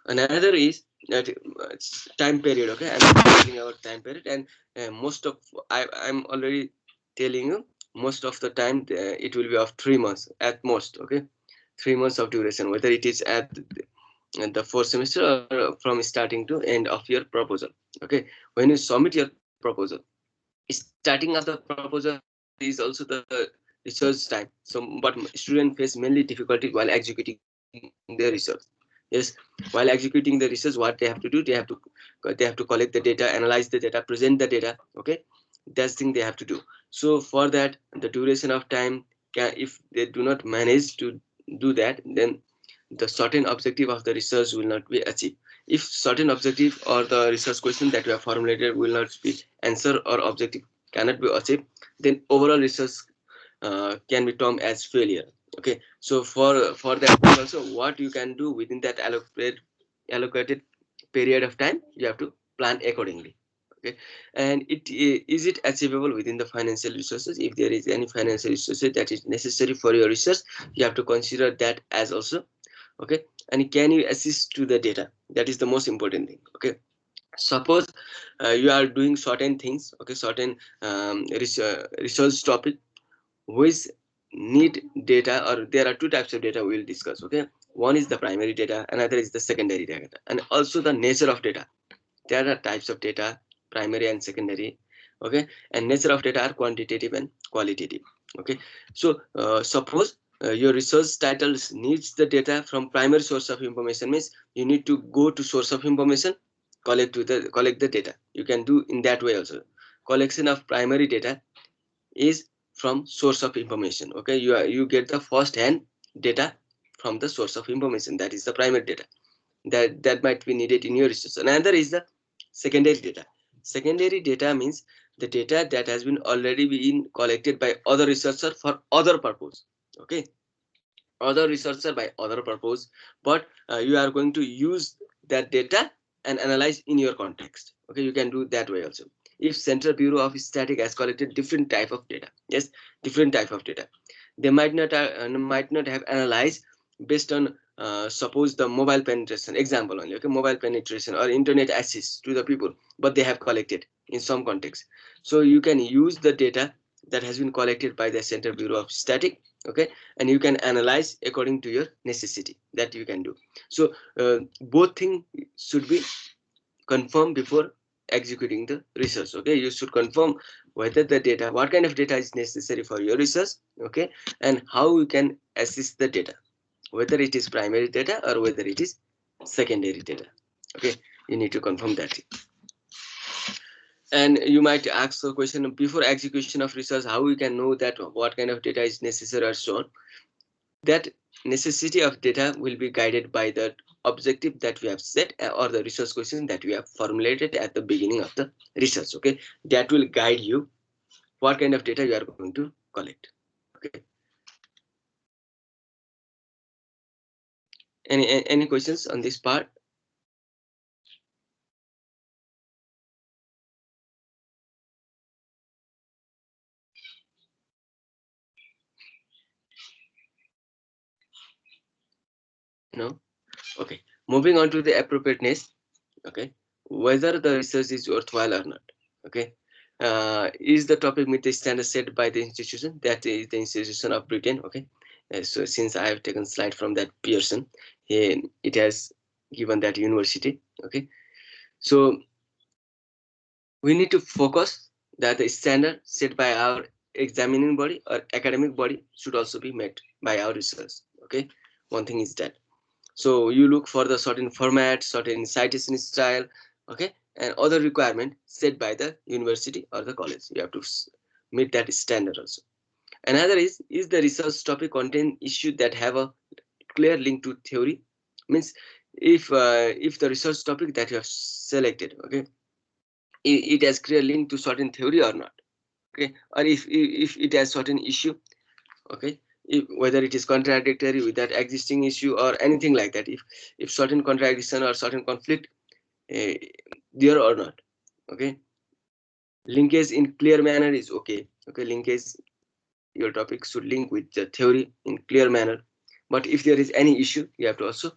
Another is that it's time period. Okay, I'm talking about time period, and most of I'm already telling you, most of the time it will be of 3 months at most. Okay, 3 months of duration, whether it is at the fourth semester or from starting to end of your proposal. Okay, when you submit your proposal, starting of the proposal is also the research time. So but students face mainly difficulty while executing their research. Yes, while executing the research, what they have to do, they have to collect the data, analyze the data, present the data. Okay, that's thing they have to do. So for that, the duration of time if they do not manage to do that, then the certain objective of the research will not be achieved. If certain objective or the research question that you have formulated will not be answer or objective cannot be achieved, then overall research can be termed as failure. Okay, so for that also, what you can do within that allocated period of time, you have to plan accordingly. Okay, and is it achievable within the financial resources? If there is any financial resources that is necessary for your research, you have to consider that as also. Okay, and can you assist to the data? That is the most important thing. Okay, suppose you are doing certain things. Okay, certain research topic which need data, or there are two types of data we will discuss. Okay, one is the primary data, another is the secondary data, and also the nature of data. There are types of data, primary and secondary. Okay, and nature of data are quantitative and qualitative. Okay, so suppose your research titles needs the data from primary source of information, means you need to go to source of information, collect the data. You can do in that way also. Collection of primary data is from source of information. Okay, you get the first hand data from the source of information, that is the primary data that might be needed in your research. Another is the secondary data. Secondary data means the data that has been already been collected by other researcher for other purpose. Okay, other researcher by other purpose, but you are going to use that data and analyze in your context. Okay, you can do that way also. If Central Bureau of Static has collected different type of data, yes, different type of data, they might not have analyzed based on suppose the mobile penetration example only. Okay, mobile penetration or internet access to the people, but they have collected in some context. So you can use the data that has been collected by the Central Bureau of Static. Okay, and you can analyze according to your necessity, that you can do. So both things should be confirmed before executing the research. Okay, you should confirm whether the data, what kind of data is necessary for your research. Okay, and how you can assist the data, whether it is primary data or whether it is secondary data. Okay, you need to confirm that. And you might ask the question, before execution of research, how we can know that what kind of data is necessary or so on. That necessity of data will be guided by the objective that we have set, or the research question that we have formulated at the beginning of the research. Okay, that will guide you what kind of data you are going to collect. Okay, any questions on this part? No. Okay, moving on to the appropriateness. Okay, whether the research is worthwhile or not. Okay, is the topic meet the standard set by the institution, that is the institution of Britain. Okay, so since I have taken slide from that Pearson, it has given that university. Okay, so we need to focus that the standard set by our examining body or academic body should also be met by our research. Okay, one thing is that. So you look for the certain format, certain citation style. Okay, and other requirement set by the university or the college. You have to meet that standard also. Another is the research topic contain issue that have a clear link to theory? Means if the research topic that you have selected, okay, it has clear link to certain theory or not. Okay, or if it has certain issue. Okay, whether it is contradictory with that existing issue or anything like that, if certain contradiction or certain conflict uh, there or not. Okay, linkage in clear manner is okay. Okay, linkage, your topic should link with the theory in clear manner, but if there is any issue, you have to also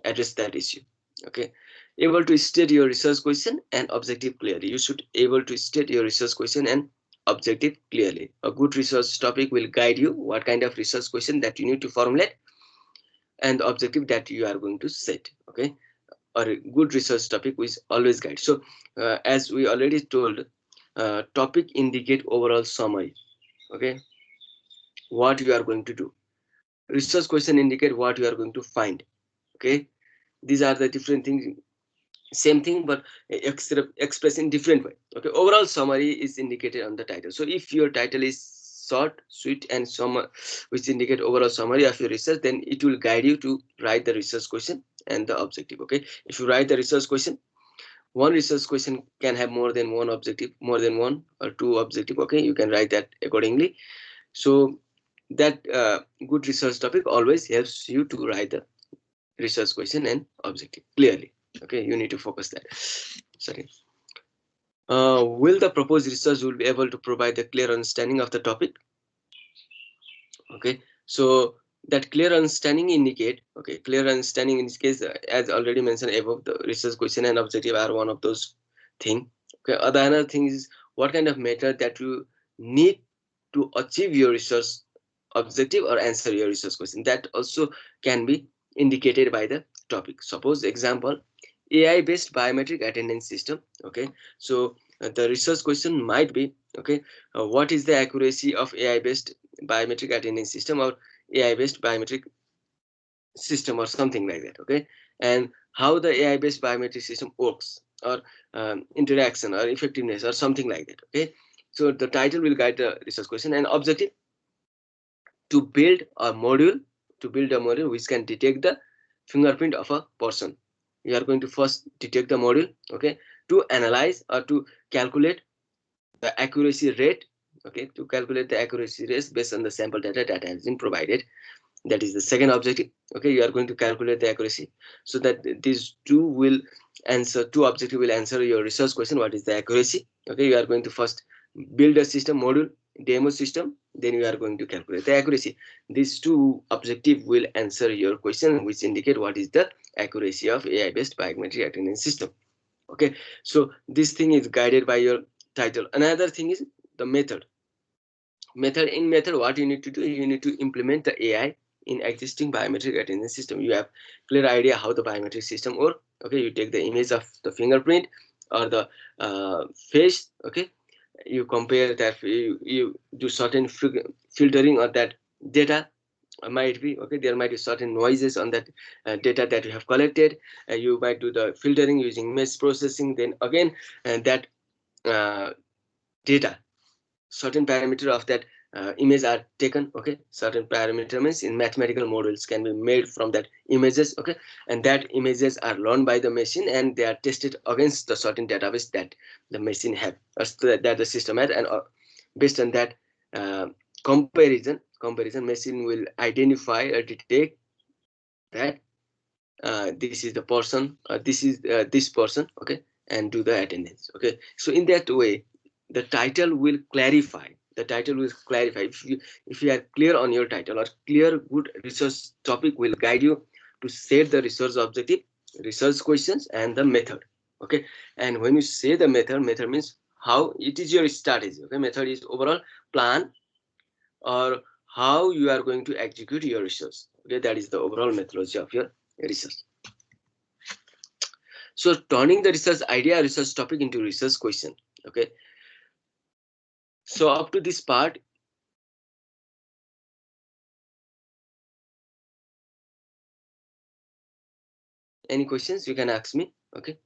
address that issue. Okay, able to state your research question and objective clearly. You should able to state your research question and objective clearly. A good research topic will guide you what kind of research question that you need to formulate and the objective that you are going to set. Okay, or a good research topic which always guide. So as we already told, topic indicate overall summary. Okay, what you are going to do. Research question indicate what you are going to find. Okay, these are the different things, same thing but expressed in different way. Okay, overall summary is indicated on the title. So if your title is short, sweet, and some which indicate overall summary of your research, then it will guide you to write the research question and the objective. Okay, if you write the research question, one research question can have more than one objective, more than one or two objective. Okay, you can write that accordingly. So that good research topic always helps you to write the research question and objective clearly. Okay, you need to focus that. Sorry. Will the proposed research will be able to provide a clear understanding of the topic? Okay, so that clear understanding indicate, okay, clear understanding in this case, as already mentioned above, the research question and objective are one of those thing. Okay, other another thing is what kind of method that you need to achieve your research objective or answer your research question, that also can be indicated by the topic. Suppose example, AI based biometric attendance system. Okay, so the research question might be, okay, what is the accuracy of AI based biometric attendance system or AI based biometric system or something like that. Okay, and how the AI based biometric system works, or interaction or effectiveness or something like that. Okay, so the title will guide the research question and objective, to build a module, which can detect the fingerprint of a person. You are going to first detect the module, okay, to analyze or to calculate the accuracy rate. Okay, to calculate the accuracy rate based on the sample data that has been provided. That is the second objective. Okay, you are going to calculate the accuracy, so that these two objective will answer your research question, what is the accuracy. Okay, you are going to first build a system module, demo system, then you are going to calculate the accuracy. These two objective will answer your question, which indicate what is the accuracy of AI based biometric attendance system. Okay, so this thing is guided by your title. Another thing is the method. What you need to do, you need to implement the AI in existing biometric attendance system. You have clear idea how the biometric system work. Okay, you take the image of the fingerprint or the face. Okay, you compare that, you do certain filtering of that data. Might be, okay, there might be certain noises on that data that you have collected. You might do the filtering using image processing, then again, and that uh, data, certain parameter of that image are taken. Okay, certain parameter means in mathematical models can be made from that images. Okay, and that images are learned by the machine and they are tested against the certain database that the machine have, or that the system had, and based on that uh, comparison machine will identify or detect that this is the person, this is this person. Okay, and do the attendance. Okay, so in that way the title will clarify. If you are clear on your title, or clear good research topic will guide you to set the research objective, research questions, and the method. Okay, and when you say the method means how it is your strategy. Okay, method is overall plan, or how you are going to execute your research. Okay, that is the overall methodology of your research. So turning the research idea, research topic into research question. Okay, so up to this part, any questions you can ask me. Okay,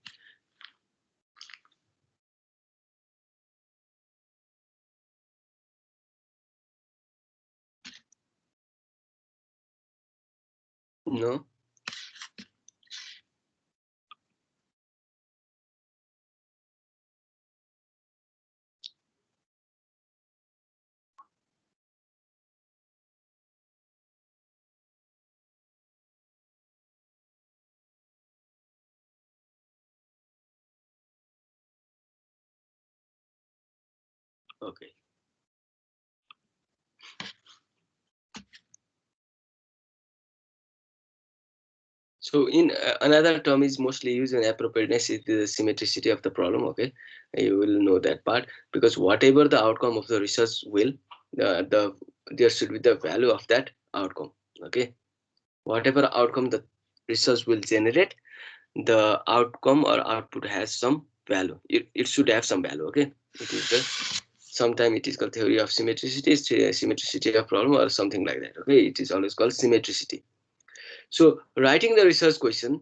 no. Okay, So in another term is mostly used in appropriateness is the symmetricity of the problem. Okay, you will know that part, because whatever the outcome of the research will, the there should be the value of that outcome. Okay, whatever outcome the research will generate, the outcome or output has some value. It should have some value. Okay, it is the sometimes it is called theory of symmetricity, symmetricity of problem or something like that. Okay, it is always called symmetricity. So writing the research question,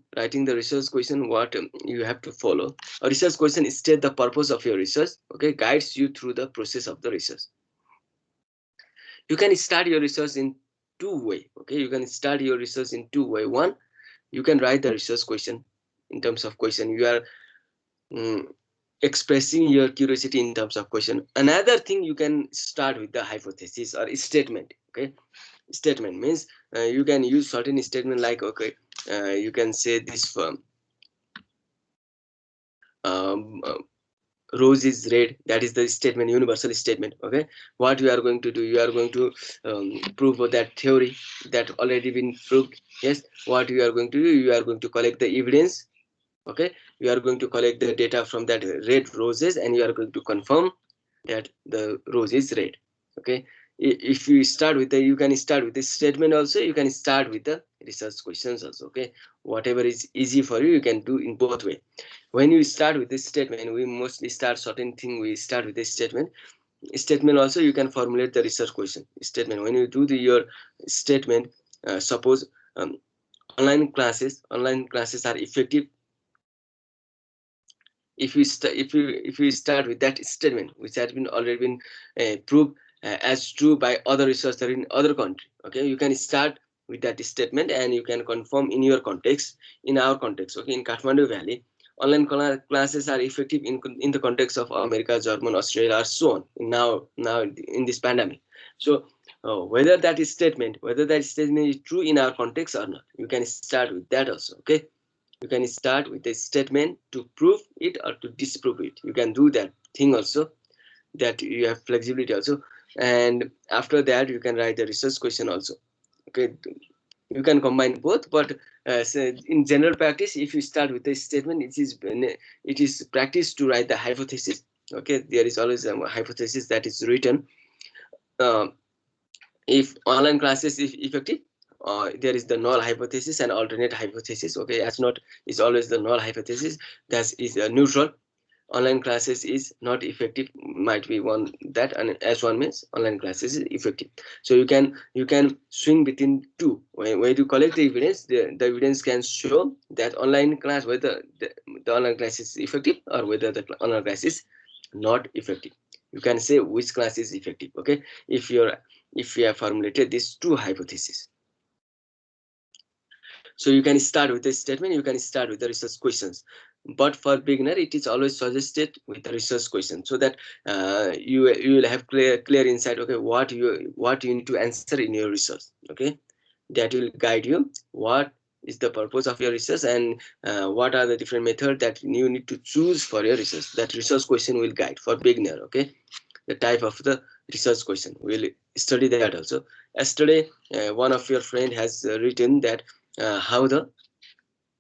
what you have to follow. A research question state the purpose of your research. Okay, guides you through the process of the research. You can start your research in two way. Okay, you can start your research in two way. One, you can write the research question. In terms of question, you are mm, expressing your curiosity in terms of question. Another thing, you can start with the hypothesis or statement. Okay, statement means you can use certain statement like, okay, you can say this firm, um, uh, rose is red. That is the statement, universal statement. Okay, what you are going to do, you are going to prove that theory that already been proved. Yes, what you are going to do, you are going to collect the evidence. Okay, you are going to collect the data from that red roses and you are going to confirm that the rose is red. Okay, if you start with the, you can start with this statement also, you can start with the research questions also. Okay, whatever is easy for you, you can do in both way. When you start with this statement, we mostly start certain thing, we start with this statement also, you can formulate the research question statement. When you do your statement, suppose online classes are effective if you start with that statement, which has been already been proved as true by other researchers in other country. Okay, you can start with that statement and you can confirm in your context, in our context. Okay, in Kathmandu Valley, online classes are effective in the context of America, German, Australia, or so on. Now in this pandemic. So whether that statement is true in our context or not, you can start with that also. Okay, you can start with a statement to prove it or to disprove it. You can do that thing also, that you have flexibility also. And after that, you can write the research question also. Okay, you can combine both, but so in general practice, if you start with a statement, it is practice to write the hypothesis. Okay, there is always a hypothesis that is written. uh, if online classes is effective, there is the null hypothesis and alternate hypothesis. Okay, as not is always the null hypothesis, that is neutral. Online classes is not effective, might be one that, and as one means online classes is effective. So you can swing between two. When you collect the evidence, the evidence can show that online class, whether the online class is effective or whether the online class is not effective. You can say which class is effective. Okay, if you're if you have formulated these two hypotheses. So you can start with a statement, you can start with the research questions. But for beginner, it is always suggested with the research question, so that you will have clear insight. Okay, what you need to answer in your research. Okay, that will guide you what is the purpose of your research, and what are the different methods that you need to choose for your research. That research question will guide for beginner. Okay, the type of the research question, we'll study that also. Yesterday, one of your friend has written that how the,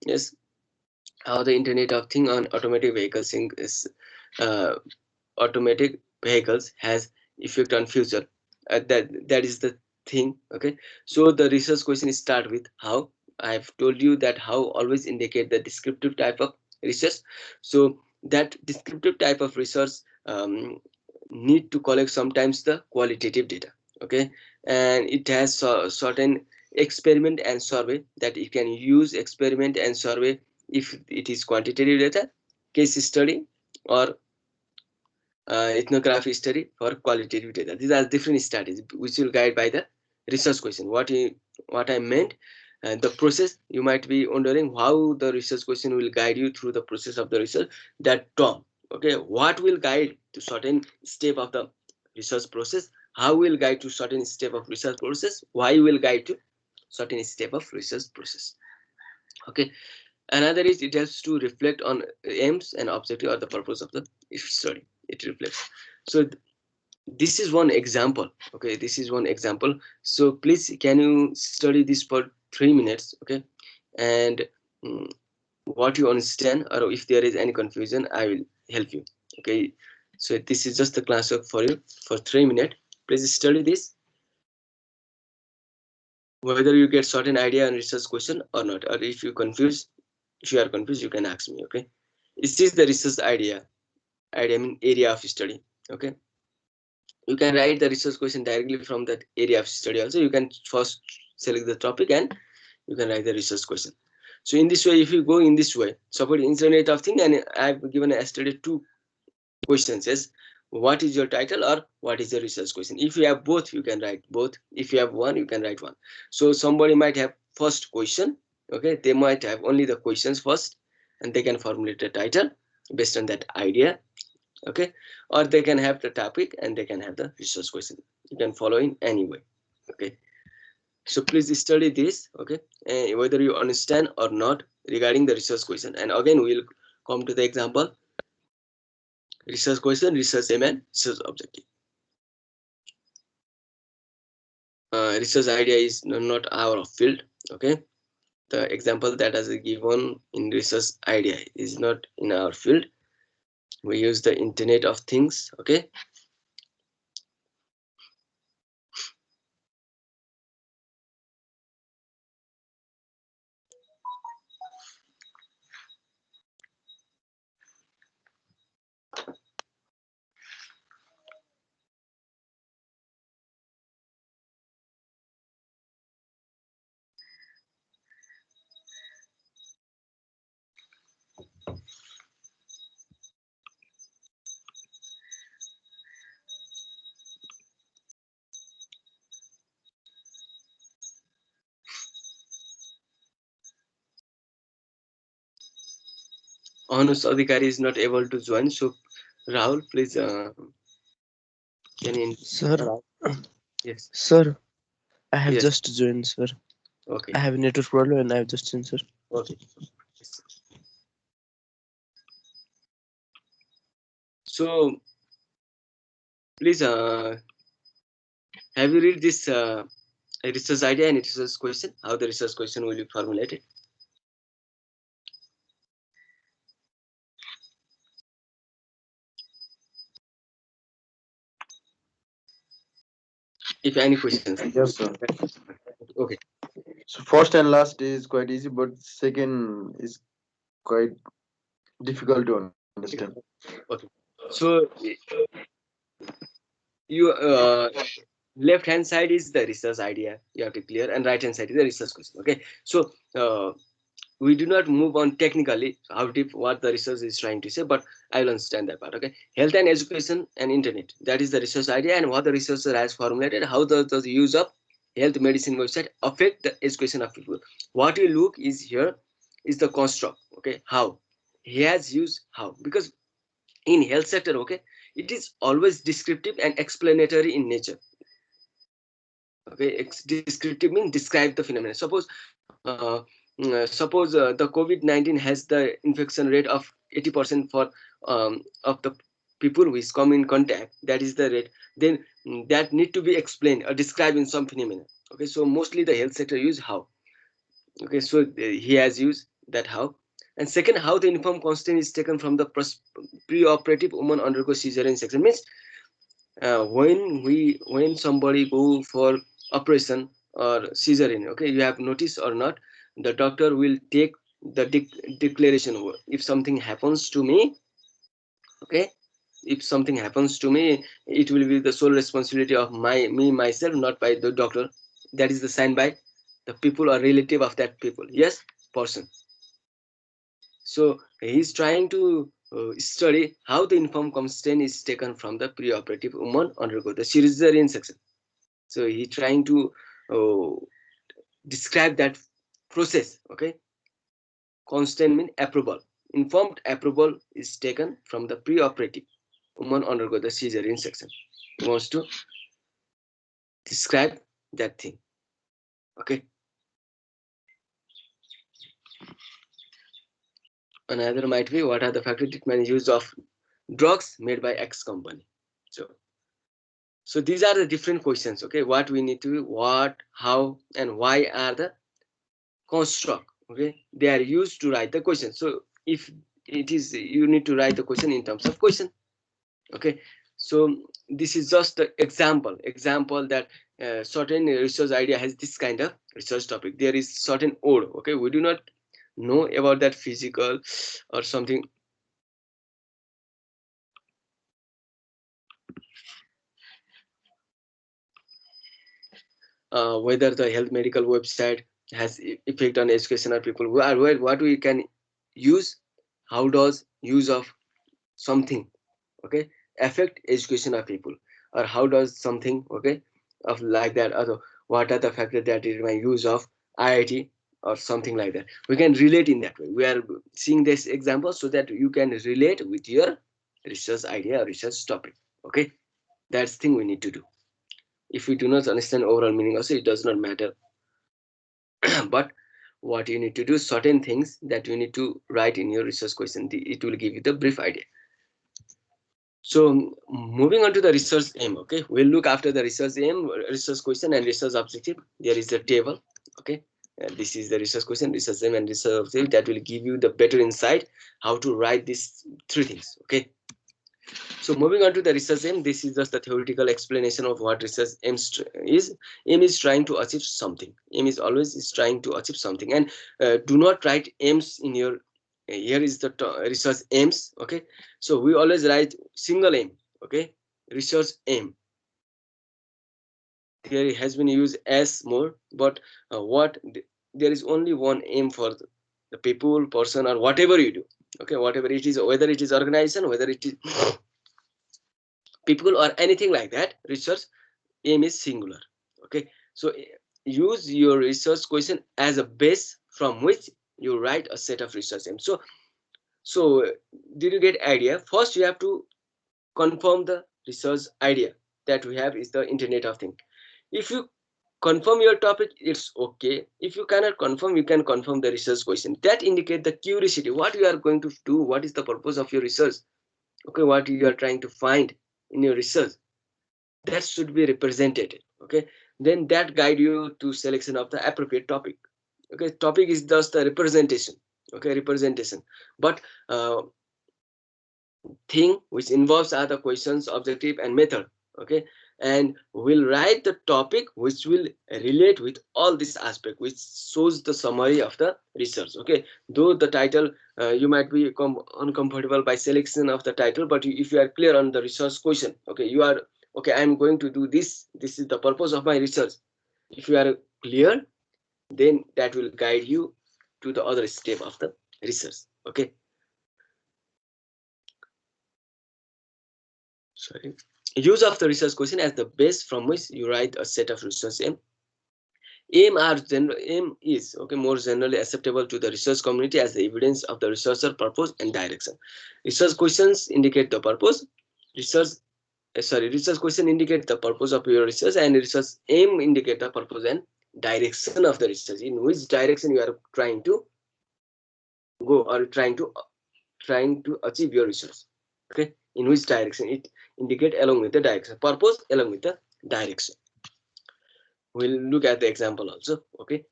yes, how the internet of thing on automatic vehicles is uh, automatic vehicles has effect on future. That is the thing. Okay, so the research question start with how. I've told you that how always indicate the descriptive type of research. So that descriptive type of research need to collect sometimes the qualitative data. Okay, and it has certain experiment and survey, that you can use experiment and survey if it is quantitative data, case study, or ethnography study for qualitative data. These are different studies which will guide by the research question. What I meant, the process, you might be wondering how the research question will guide you through the process of the research. That term, okay, what will guide to certain step of the research process, how will guide to certain step of research process, why will guide to certain step of research process. Okay, another is it has to reflect on aims and objective or the purpose of the study. It reflects. So this is one example. Okay, this is one example. So please, can you study this for 3 minutes? Okay, and mm, what you understand, or if there is any confusion, I will help you. Okay, so this is just the class work for you for 3 minutes. Please study this. Whether you get certain idea on research question or not, or if you confused, if you are confused, you can ask me. Okay, this is the research idea mean area of study. Okay, you can write the research question directly from that area of study. Also, you can first select the topic and you can write the research question. So in this way, if you go in this way, suppose Internet of Thing, and I've given yesterday two questions. Yes, what is your title or what is the research question? If you have both, you can write both. If you have one, you can write one. So somebody might have first question. Okay, they might have only the questions first, and they can formulate a title based on that idea. Okay, or they can have the topic and they can have the research question. You can follow in any way. Okay, so please study this. Okay, whether you understand or not regarding the research question. And again, we'll come to the example: research question, research aim, and research objective. Research idea is not our field. Okay, the example that is given in research idea is not in our field. We use the Internet of Things. Okay, Anush Adhikari is not able to join, so Rahul, please can you? Sir, Yes, sir, I have yes, just joined, sir. I okay, have a network problem and I have just joined, sir. okay. Yes. So please, have you read this research idea and research question? How the research question will be formulated? If any questions. Yes, sir. Okay, So first and last is quite easy, but second is quite difficult to understand. okay. So you left hand side is the research idea you have to clear, and right hand side is the research question. Okay, so we do not move on technically how deep what the research is trying to say, but I will understand that part. Okay, health and education and internet, that is the research idea, and what the researcher has formulated. How does the use of health medicine website affect the education of people? What you look is here is the construct. Okay, how he has used, how, because in health sector, okay, it is always descriptive and explanatory in nature. Okay, descriptive means describe the phenomenon. Suppose the COVID-19 has the infection rate of 80% for of the people who is come in contact, that is the rate. Then that need to be explained or described in some phenomenon. Okay, so mostly the health sector use how. Okay, so he has used that how. And second, how the uniform constant is taken from the pre-operative woman undergo cesarean section means when somebody go for operation or cesarean. Okay, you have noticed or not, the doctor will take the declaration. If something happens to me, okay, if something happens to me, it will be the sole responsibility of me myself, not by the doctor. That is the sign by the people or relative of that people. Yes, person. So he's trying to study how the informed consent is taken from the preoperative woman undergo the cesarean section. So he trying to uh, describe that process. Okay, constant mean approval. Informed approval is taken from the preoperative woman undergo the cesarean section. He wants to describe that thing. Okay. Another might be what are the factory treatment use of drugs made by X company. So so these are the different questions. Okay, what we need to, what, how, and why are the construct. Okay, they are used to write the question. So if it is, you need to write the question in terms of question. Okay, so this is just the example that certain research idea has this kind of research topic. There is certain ore. Okay, we do not know about that physical or something, whether the health medical website has effect on education or people who are where, what we can use, how does use of something, okay, affect education of people, or how does something, okay, of like that, or what are the factors that is my use of IIT or something like that. We can relate in that way. We are seeing this example so that you can relate with your research idea or research topic. Okay, that's thing we need to do. If we do not understand overall meaning also, it does not matter. But what you need to do, certain things that you need to write in your research question, it will give you the brief idea. So moving on to the research aim. Okay, we'll look after the research aim, research question, and research objective. There is a table. Okay, this is the research question, research aim, and research objective that will give you the better insight how to write these three things. Okay, so moving on to the research aim, this is just the theoretical explanation of what research is. Aim is trying to achieve something. Aim is always is trying to achieve something, and do not write aims in your. Here is the research aims. Okay, so we always write single aim. Okay, research aim. There has been used as more, but what there is only one aim for the people, person, or whatever you do. Okay, whatever it is, whether it is organization, whether it is people or anything like that, research aim is singular. Okay, so use your research question as a base from which you write a set of research aims. So did you get idea? First you have to confirm the research idea that we have is the internet of things. If you confirm your topic, it's okay. If you cannot confirm, you can confirm the research question. That indicate the curiosity, what you are going to do, what is the purpose of your research. Okay, what you are trying to find in your research, that should be represented. Okay, then that guide you to selection of the appropriate topic. Okay, topic is just the representation. Okay, representation, but thing which involves other questions, objective, and method. Okay, and we'll write the topic which will relate with all this aspect, which shows the summary of the research. Okay, though the title, you might be uncomfortable by selection of the title, but if you are clear on the research question, okay, you are okay, I'm going to do this is the purpose of my research. If you are clear, then that will guide you to the other step of the research. Okay, sorry. Use of the research question as the base from which you write a set of research aim. Aim is okay more generally acceptable to the research community as the evidence of the researcher purpose and direction. Research questions indicate the purpose. Research question indicate the purpose of your research, and research aim indicate the purpose and direction of the research, in which direction you are trying to go or trying to achieve your research. Okay, in which direction it indicate along with the direction, purpose along with the direction. We'll look at the example also. Okay,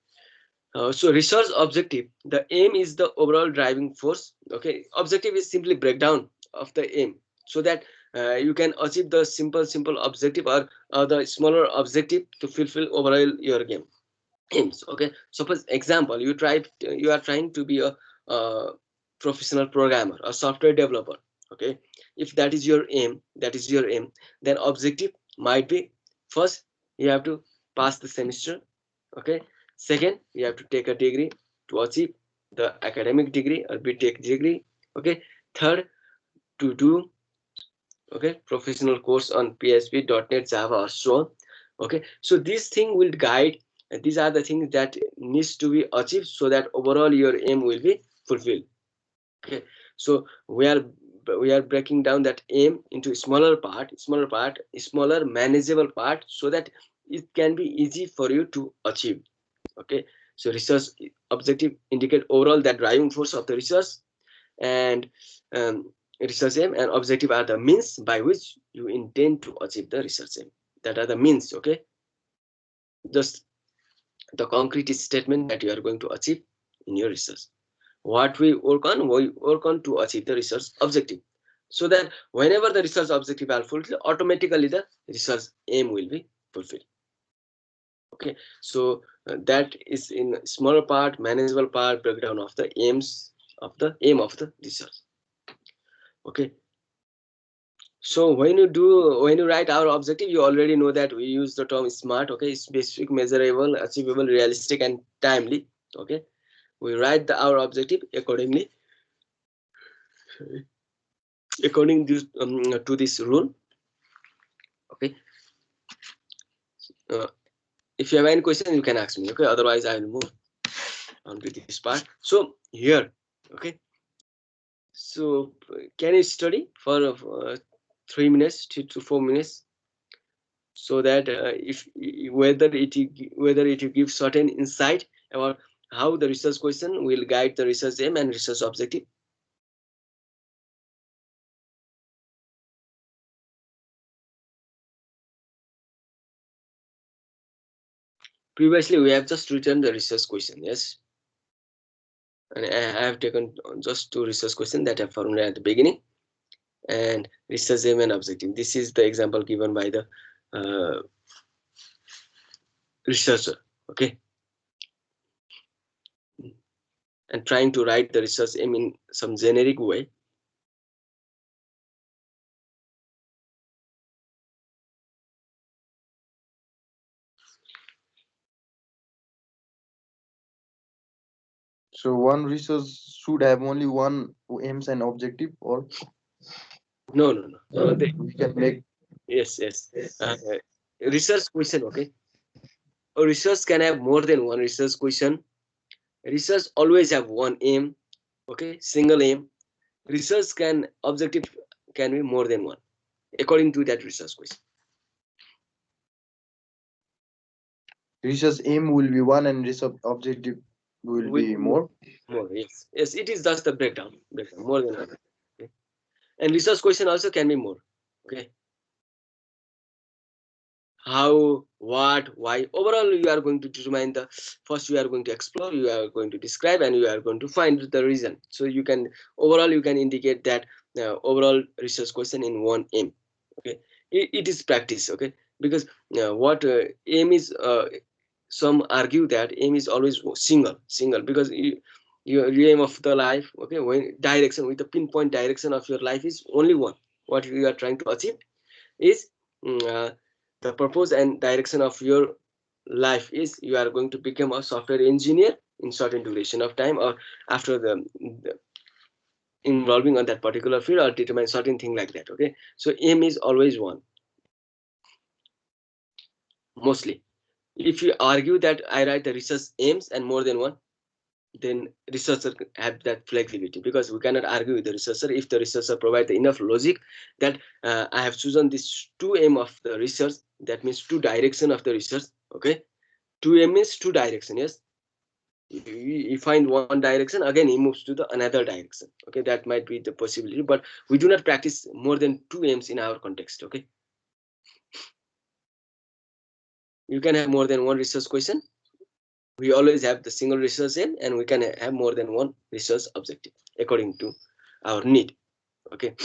so research objective, the aim is the overall driving force. Okay, objective is simply breakdown of the aim, so that you can achieve the simple objective, or the smaller objective to fulfill overall your game aims. Okay, suppose example, you are trying to be a professional programmer, a software developer. Okay, if that is your aim, then objective might be, first you have to pass the semester. Okay, second you have to take a degree to achieve the academic degree or BTech degree. Okay, third, to do, okay, professional course on PHP, .NET, Java, or so on. Okay, so this thing will guide, and these are the things that needs to be achieved so that overall your aim will be fulfilled. Okay, so we are breaking down that aim into smaller manageable part, so that it can be easy for you to achieve. Okay, so research objective indicate overall that driving force of the research, and um, research aim and objective are the means by which you intend to achieve the research aim. That are the means. Okay, just the concrete statement that you are going to achieve in your research. What we work on to achieve the research objective, so that whenever the research objective are fulfilled, automatically the research aim will be fulfilled. Okay, so that is in smaller part, manageable part, breakdown of the aims of the aim of the research. Okay, so when you write our objective, you already know that we use the term smart. Okay, specific, measurable, achievable, realistic, and timely. Okay, we write our objective accordingly, according to this rule. Okay, uh, if you have any question, you can ask me. Okay, otherwise I will move on to this part. So here, okay, so can you study for 3 minutes, 2 to 4 minutes, so that if whether it gives certain insight about how the research question will guide the research aim and research objective. Previously we have just written the research question, yes, and I have taken just two research questions that I found at the beginning, and research aim and objective. This is the example given by the uh, researcher. Okay, and trying to write the research aim in some generic way. So one research should have only one aims and objective, or No. we can make. Yes, yes. Uh, Research question. Okay, a research can have more than one research question. Research always have one aim. Okay, single aim. Research can objective can be more than one according to that research question. Research aim will be one and research objective will Will be be more, more. more. Yes, yes. It is just the breakdown more than one. Okay? And research question also can be more. Okay, how, what, why. Overall, you are going to determine the first. You are going to explore. You are going to describe, and you are going to find the reason. So you can overall you can indicate that overall research question in one aim. Okay, it is practice. Okay, because what aim is. Some argue that aim is always single because your aim of the life. Okay, when direction with the pinpoint direction of your life is only one. What you are trying to achieve is mm, uh, the purpose and direction of your life is you are going to become a software engineer in certain duration of time, or after the involving on that particular field, or determine certain thing like that. Okay, so aim is always one, mostly. If you argue that I write the research aims and more than one, then researcher have that flexibility, because we cannot argue with the researcher if the researcher provide enough logic that I have chosen this two aim of the research. That means two direction of the research. Okay, two aim means two direction. Yes, you find one direction, again he moves to the another direction. Okay, that might be the possibility, but we do not practice more than two aims in our context. Okay, you can have more than one research question. We always have the single research aim, and we can have more than one research objective according to our need. Okay,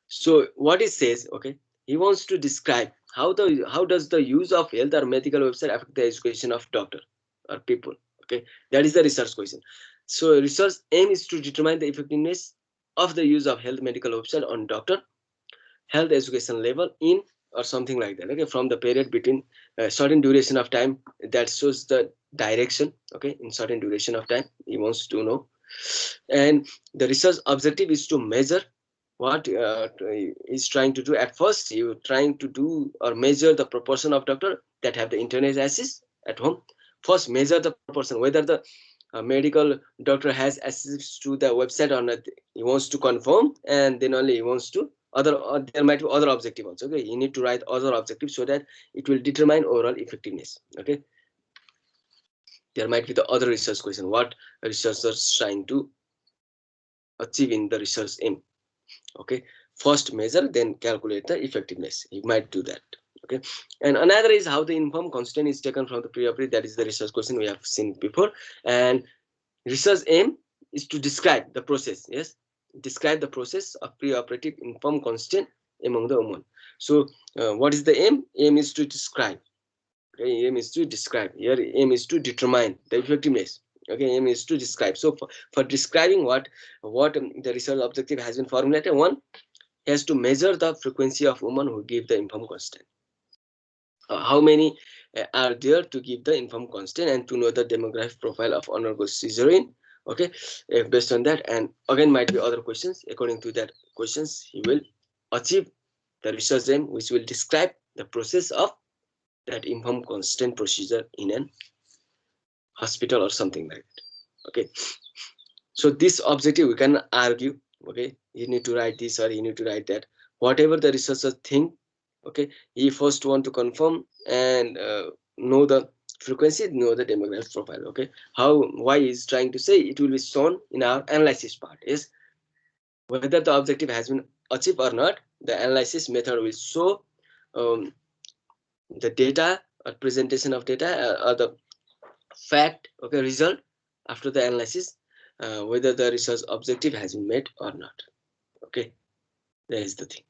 so what it says, okay, he wants to describe how does the use of health or medical website affect the education of doctor or people. Okay, that is the research question. So research aim is to determine the effectiveness of the use of health medical website on doctor health education level in, or something like that. Okay, from the period between a certain duration of time, that shows the direction. Okay, in certain duration of time he wants to know. And the research objective is to measure what is trying to do. At first you trying to do or measure the proportion of doctor that have the internet access at home. First measure the proportion, whether the medical doctor has access to the website or not. He wants to confirm, and then only he wants to other, there might be other objective also. Okay, you need to write other objective so that it will determine overall effectiveness. Okay, there might be the other research question, what researchers trying to achieve in the research aim. Okay, first measure, then calculate the effectiveness. You might do that. Okay, and another is how the informed constant is taken from the pre-operative. That is the research question we have seen before. And research aim is to describe the process. Yes, describe the process of pre-operative informed constant among the women. So what is the aim? Aim is to describe. Okay, aim is to describe. Here aim is to determine the effectiveness. Okay, aim is to describe. So for describing what the research objective has been formulated, one has to measure the frequency of women who give the informed constant. How many are there to give the informed constant, and to know the demographic profile of undergo cesarean. Okay, based on that, and again might be other questions. According to that questions, he will achieve the research aim, which will describe the process of that informed constant procedure in an hospital or something like that. Okay, so this objective we can argue. Okay, you need to write this or you need to write that, whatever the researcher think. Okay, he first want to confirm and know the frequency, know the demographic profile. Okay, how, why he's trying to say it will be shown in our analysis part is whether the objective has been achieved or not. The analysis method will show um, the data or presentation of data or the fact, okay, result after the analysis, whether the research objective has been met or not. Okay, that is the thing.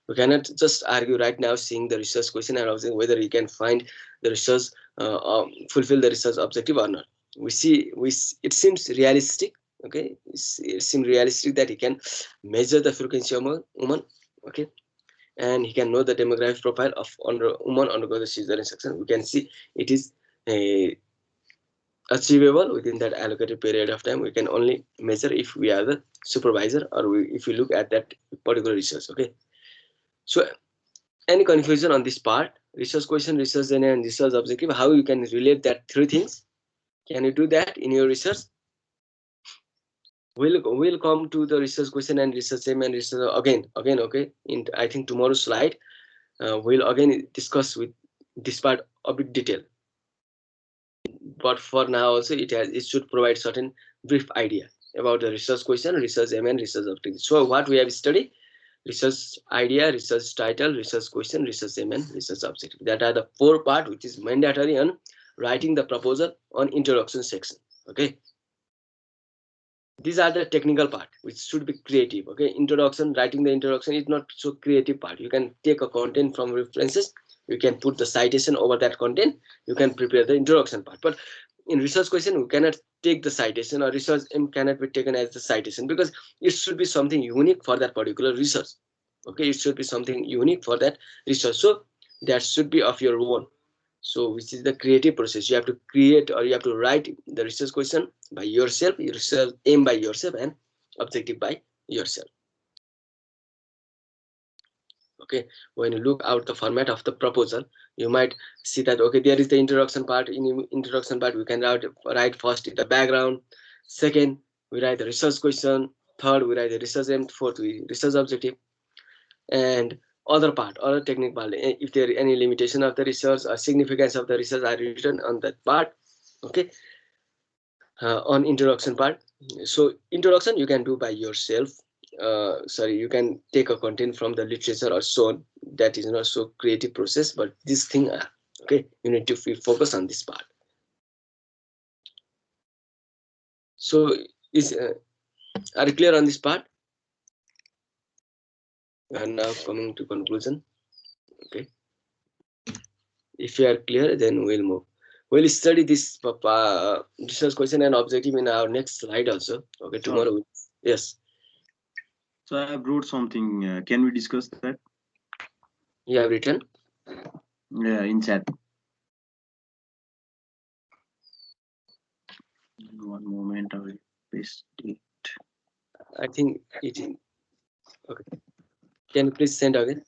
We cannot just argue right now seeing the research question and observing whether he can find the research fulfill the research objective or not. It seems realistic. Okay, it seems realistic that he can measure the frequency of a woman. Okay, and he can know the demographic profile of woman undergo the cesarean section. We can see it is a achievable within that allocated period of time. We can only measure if we are the supervisor or if we look at that particular research. Okay, so any confusion on this part? Research question, research journey, and research objective, how you can relate that three things? Can you do that in your research? We'll come to the research question and research aim and research again. Okay, in I think tomorrow's slide we'll again discuss with this part a bit detail. But for now also it should provide certain brief idea about the research question, research aim, and research objective. So what we have studied: research idea, research title, research question, research aim, and research objective. That are the four part which is mandatory on writing the proposal on introduction section. Okay, these are the technical part which should be creative. Okay, introduction, writing the introduction is not so creative part. You can take a content from references, you can put the citation over that content, you can prepare the introduction part. But in research question we cannot take the citation, or research aim cannot be taken as the citation, because it should be something unique for that particular research. Okay, it should be something unique for that research, so that should be of your own. So which is the creative process. You have to create, or you have to write the research question by yourself, your research aim by yourself, and objective by yourself. Okay, when you look out the format of the proposal, you might see that okay, there is the introduction part. In introduction part we can write first the background, second we write the research question, third we write the research aim, fourth we research objective, and other part, other technical part, if there are any limitation of the research or significance of the research are written on that part. Okay, on introduction part. So introduction you can do by yourself. Sorry, you can take a content from the literature or so on. That is not so creative process, but this thing okay, you need to focus on this part. So is are you clear on this part? And now coming to conclusion. Okay, if you are clear, then we'll move. We'll study this research question and objective in our next slide also. Okay, tomorrow. Yes. So I have wrote something. Can we discuss that? You have written? Yeah, in chat. One moment, I will paste it. I think it. Okay. Can you please send again?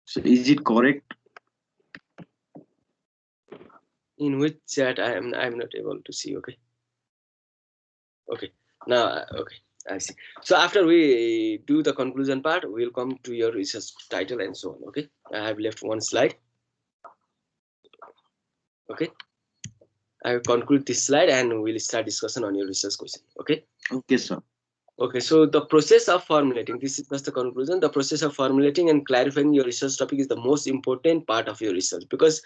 So is it correct? In which chat I'm not able to see. Okay. Okay. Now okay. I see. So after we do the conclusion part, we'll come to your research title and so on. Okay. I have left one slide. Okay. I will conclude this slide and we'll start discussion on your research question. Okay. Okay, sir. Okay, so the process of formulating, this is just the conclusion. The process of formulating and clarifying your research topic is the most important part of your research, because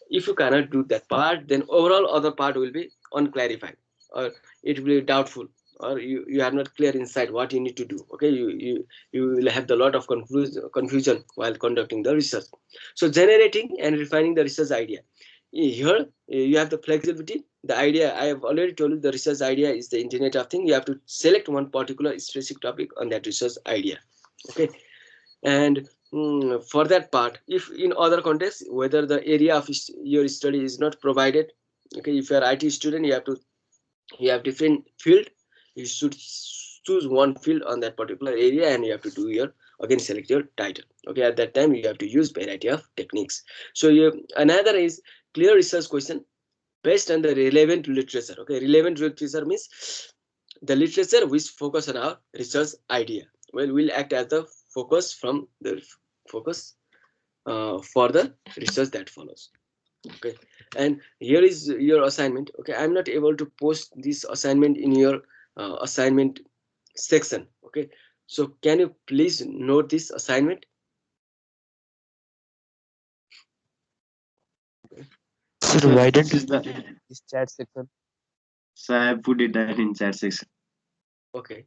if you cannot do that part, then overall other part will be unclarified, or it will be doubtful, or you are not clear inside what you need to do. Okay, you will have a lot of confusion while conducting the research. So generating and refining the research idea. Here you have the flexibility. The idea, I have already told you, the research idea is the Internet of Things. You have to select one particular specific topic on that research idea. Okay, and for that part, if in other contexts, whether the area of your study is not provided, okay, if you are IT student, you have different field, you should choose one field on that particular area, and you have to do your, again, select your title. Okay, at that time you have to use variety of techniques. So another is clear research question based on the relevant literature. Okay, relevant literature means the literature which focus on our research idea, well, will act as the focus from the focus for the research that follows. Okay, and here is your assignment. Okay, I'm not able to post this assignment in your assignment section. Okay, so can you please note this assignment? Sir, Sir, why this don't you is the. put it in this chat section? So I have put it that in chat section. Okay,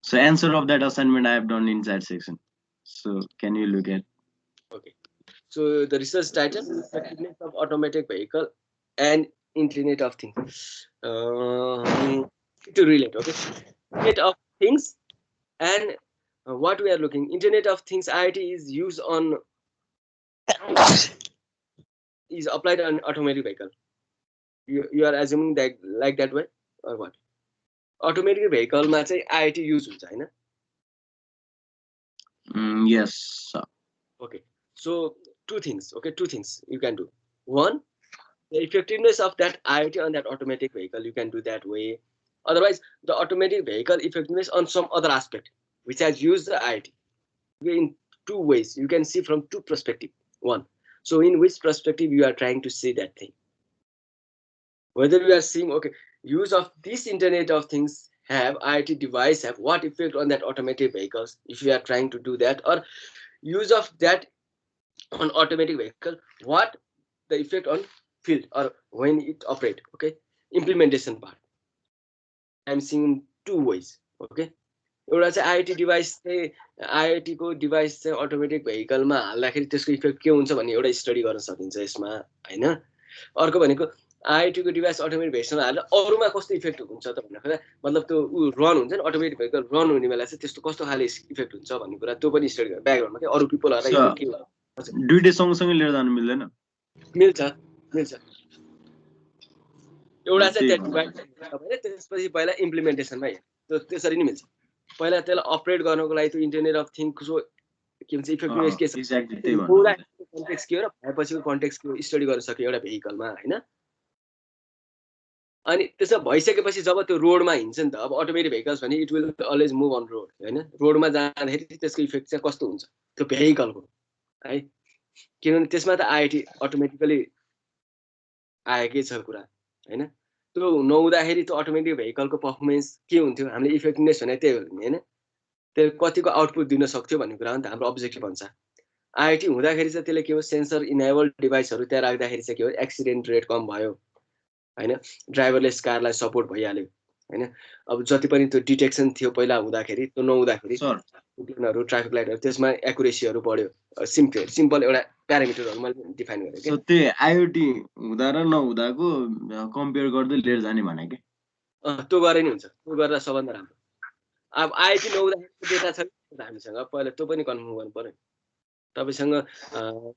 So answer of that assignment I have done in chat section. So can you look at? okay. So the research title: Effectiveness of Automatic Vehicle and Internet of Things. To relate, okay, Internet of Things and what we are looking. Internet of Things IoT is used on, is applied on automatic vehicle. You are assuming that like that way, or what? Automatic vehicle मा चाहिँ IoT use हुन्छ हैन? Yes. Sir. Okay, so two things. Okay, two things you can do. One, the effectiveness of that IoT on that automatic vehicle, you can do that way. Otherwise, the automatic vehicle effectiveness on some other aspect which has used the IoT. In two ways, you can see from two perspectives. One, so in which perspective you are trying to see that thing? Whether you are seeing, okay, use of this Internet of Things have IoT device have what effect on that automatic vehicles, if you are trying to do that, or use of that on automatic vehicle, what the effect on field or when it operate. Okay, implementation part, I'm seeing two ways. Okay, एउटा चाहिँ IoT device चाहिँ IoT को device चाहिँ automatic भेहिकलमा हाल्दाखेरि त्यसको effect के हुन्छ भन्ने एउटा स्टडी गर्न सकिन्छ यसमा, हैन? अर्को भनेको आइओटी को डिभाइस अटोमेटिक भेहिकलमा हालेर अरूमा कस्तो इफेक्ट हुन्छ त भन्दाखेरि, मतलब त्यो रन हुन्छ नि, अटोमेटिक भेहिकल रन हुने बेला चाहिँ त्यस्तो कस्तो खाले इफेक्ट हुन्छ भन्ने कुरा त्यो पनि स्टडी गर्नु ब्याकग्राउन्डमा के अरू पिपलहरुलाई So इफेक्ट के हुन्छ। दुईटै सँगसँगै लिएर जानु मिल्दैन? मिल्छ मिल्छ, एउटा चाहिँ त्यही त्यहाँ भन्न डिभाइस तपाईले त्यसपछि पहिला इम्प्लिमेन्टेसनमा हेर्नु, त्यो त्यसरी नै मिल्छ। पहिला त्यसलाई अपरेट गर्नको लागि त्यो इन्टरनेट अफ थिङ्सको के भन्छ इफेक्टिभनेस के छ, एक्ज्याक्टली त्यही भन्नु खोजेँ। कन्टेक्स्ट के हो र भएपछिको कन्टेक्स्ट के हो स्टडी गर्न सक्यो एउटा भेहिकलमा, हैन? अनि त्यसो भइसकेपछि जब त्यो रोडमा हिँड्छ नि त, अब अटोमेटिक भेहिकल्स भने it will always move on road, हैन? रोडमा जाँदाखेरि त्यसको इफेक्ट चाहिँ कस्तो हुन्छ त्यो भेहिकलको, है? किनभने त्यसमा त आइओटी अटोमेटिकली आएकै छ कुरा, हैन? त्यो नहुँदाखेरि त्यो अटोमेटिक भेहिकलको पर्फर्मेन्स के हुन्थ्यो, हामीले इफेक्टिभनेस भने त्यही हो नि, हैन? त्यो कतिको आउटपुट दिन सक्थ्यो भन्ने कुरा हो नि त हाम्रो अब्जेक्टिभ हुन्छ। आइओटी हुँदाखेरि चाहिँ त्यसले के हो, सेन्सर इनेबल डिभाइसहरू त्यहाँ राख्दाखेरि चाहिँ के हो, एक्सिडेन्ट रेट कम भयो, हैन? ड्राइभरलेस कारलाई सपोर्ट भइहाल्यो, हैन? अब जति पनि त्यो डिटेक्सन थियो पहिला हुँदाखेरि, त्यो नहुँदाखेरि सर ट्राफिक लाइटहरू त्यसमा एक्युरेसीहरू बढ्यो। सिम्पल एउटा प्यारामिटरहरू मैले डिफाइन गरेँ सो त्यही आइओटी हुँदा र नहुँदाको कम्पेयर गर्दै लिएर जाने भने के? त्यो गरे नि हुन्छ, त्यो गरेर सबभन्दा राम्रो। अब आइओटी नहुँदाखेरि डेटा छ हामीसँग, पहिला त्यो पनि कन्फर्म गर्नु पर्यो। तपाईसँग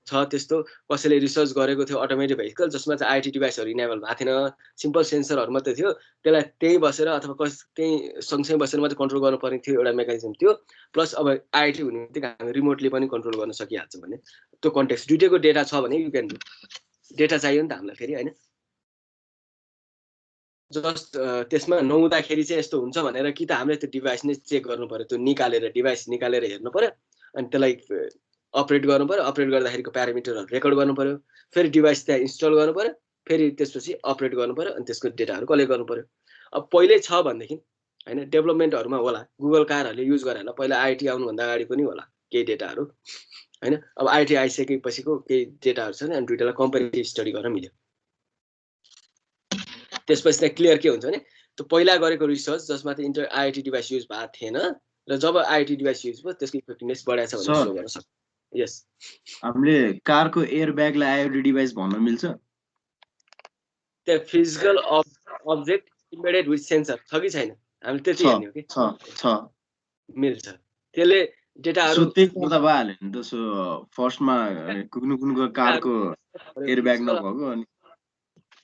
छ त्यस्तो कसैले रिसर्च गरेको थियो अटोमेटिक भेहिकल जसमा चाहिँ आइओटी डिभाइसहरू इनेबल भएको थिएन, सिम्पल सेन्सरहरू मात्रै थियो, त्यसलाई त्यहीँ बसेर अथवा त्यहीँ सँगसँगै बसेर मात्रै कन्ट्रोल गर्नुपर्ने थियो, एउटा मेकानिजम थियो। प्लस अब आइओटी हुने बित्तिकै हामी रिमोटली पनि कन्ट्रोल गर्न सकिहाल्छ भने त्यो कन्टेक्स्ट दुइटैको डेटा छ भने यु क्यान डु। डेटा चाहियो नि त हामीलाई फेरि, हैन? जस्ट त्यसमा नहुँदाखेरि चाहिँ यस्तो हुन्छ भनेर कि त हामीले त्यो डिभाइस नै चेक गर्नु पर्यो, त्यो डिभाइस निकालेर हेर्नु पर्यो, अनि त्यसलाई अपरेट गर्नु पर्यो, अपरेट गर्दाखेरिको प्यारामिटरहरू रेकर्ड गर्नु पर्यो, फेरि डिभाइस त्यहाँ इन्स्टल गर्नु पर्यो, फेरि त्यसपछि अपरेट गर्नु पर्यो अनि त्यसको डेटाहरू कलेक्ट गर्नु पर्यो अब पहिले छ भनेदेखि हैन डेभलपमेन्टहरुमा होला गुगल कारहरुले युज गरे होला पहिला आईटी आउनु भन्दा अगाडि पनि होला केही डेटाहरू हैन अब आईटी आइसकेपछिको केही डेटाहरू छन् अनि दुईटालाई कम्पेरिटिभ स्टडी गर्न मिल्यो त्यसपछि चाहिँ क्लियर के हुन्छ भने त्यो पहिला गरेको रिसर्च जसमा चाहिँ इन्टर आईटी डिभाइस युज भएको थिएन र जब आईटी डिभाइस युज भयो त्यसको इफेक्टिभनेस बढाएको छ भनेर शो गर्न सक्छ यस हामीले कारको एयर ब्यागलाई आईओटी डिभाइस भन्न मिल्छ त्यो physical object embedded with sensor छ कि छैन हामीले त्यति हेर्ने हो कि छ मिल्छ त्यसले डेटाहरू त्यही गर्दा भइहाल्यो नि त सो फर्स्टमा कुनको कारको एयर ब्याग नभएको अनि